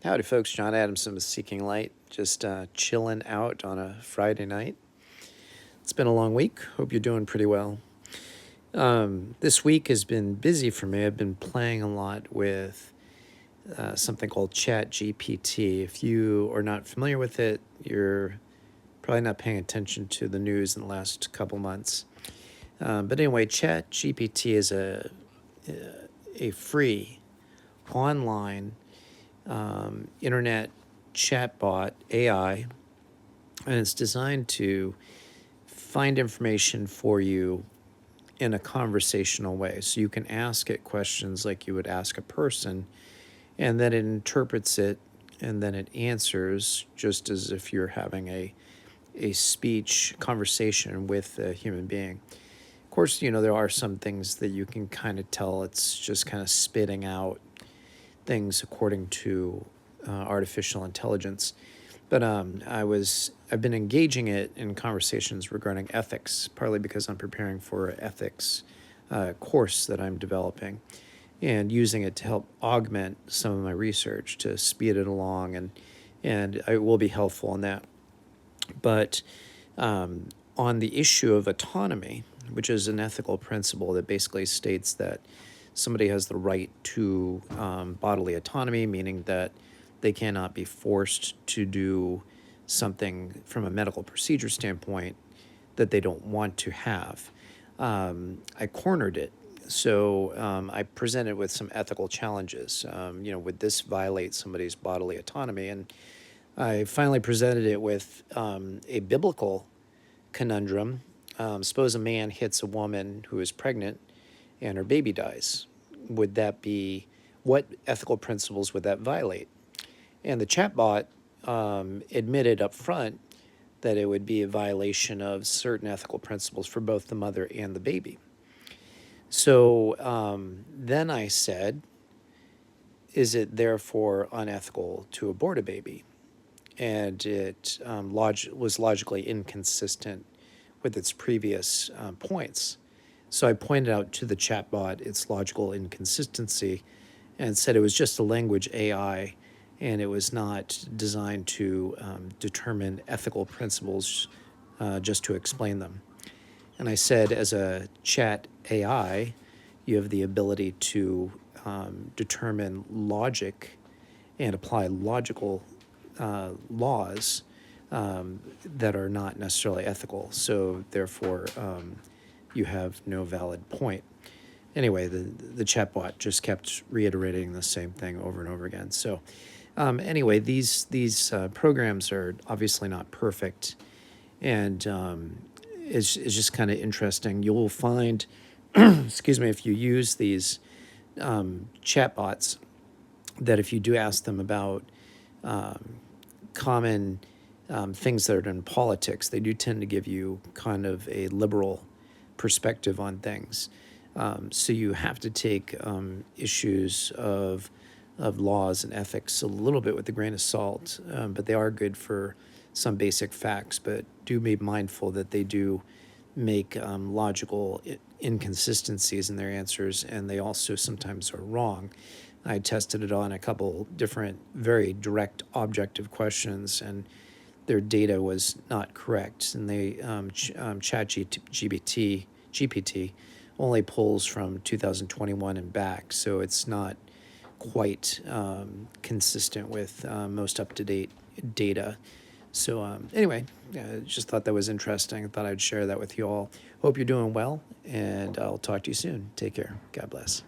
Howdy, folks. John Adamson with Seeking Light. Just chilling out on a Friday night. It's been a long week. Hope you're doing pretty well. This week has been busy for me. I've been playing a lot with something called Chat GPT. If you are not familiar with it, you're probably not paying attention to the news in the last couple months. But anyway, Chat GPT is a free online internet chatbot AI, and it's designed to find information for you in a conversational way. So you can ask it questions like you would ask a person, and then it interprets it, and then it answers just as if you're having a speech conversation with a human being. Of course, there are some things that you can kind of tell it's just kind of spitting out things according to artificial intelligence. But I've been engaging it in conversations regarding ethics, partly because I'm preparing for an ethics course that I'm developing, and using it to help augment some of my research to speed it along, and it will be helpful in that. But on the issue of autonomy, which is an ethical principle that basically states that somebody has the right to bodily autonomy, meaning that they cannot be forced to do something from a medical procedure standpoint that they don't want to have. I cornered it. So I presented with some ethical challenges. Would this violate somebody's bodily autonomy? And I finally presented it with a biblical conundrum. Suppose a man hits a woman who is pregnant and her baby dies. What ethical principles would that violate? And the chatbot admitted up front that it would be a violation of certain ethical principles for both the mother and the baby. So then I said, is it therefore unethical to abort a baby? And it was logically inconsistent with its previous points. So I pointed out to the chatbot its logical inconsistency and said it was just a language AI, and it was not designed to determine ethical principles, just to explain them. And I said, as a chat AI, you have the ability to determine logic and apply logical laws that are not necessarily ethical. So therefore, you have no valid point. Anyway, the chatbot just kept reiterating the same thing over and over again. So anyway, these programs are obviously not perfect, and it's just kind of interesting. You will find, excuse me, if you use these chatbots, that if you do ask them about common things that are in politics, they do tend to give you kind of a liberal perspective on things. So you have to take issues of laws and ethics a little bit with a grain of salt, but they are good for some basic facts. But do be mindful that they do make logical inconsistencies in their answers, and they also sometimes are wrong. I tested it on a couple different, very direct, objective questions, and their data was not correct. And they GPT only pulls from 2021 and back, so it's not quite consistent with most up-to-date data. So anyway, just thought that was interesting. I thought I'd share that with you all. Hope you're doing well, and I'll talk to you soon. Take care. God bless.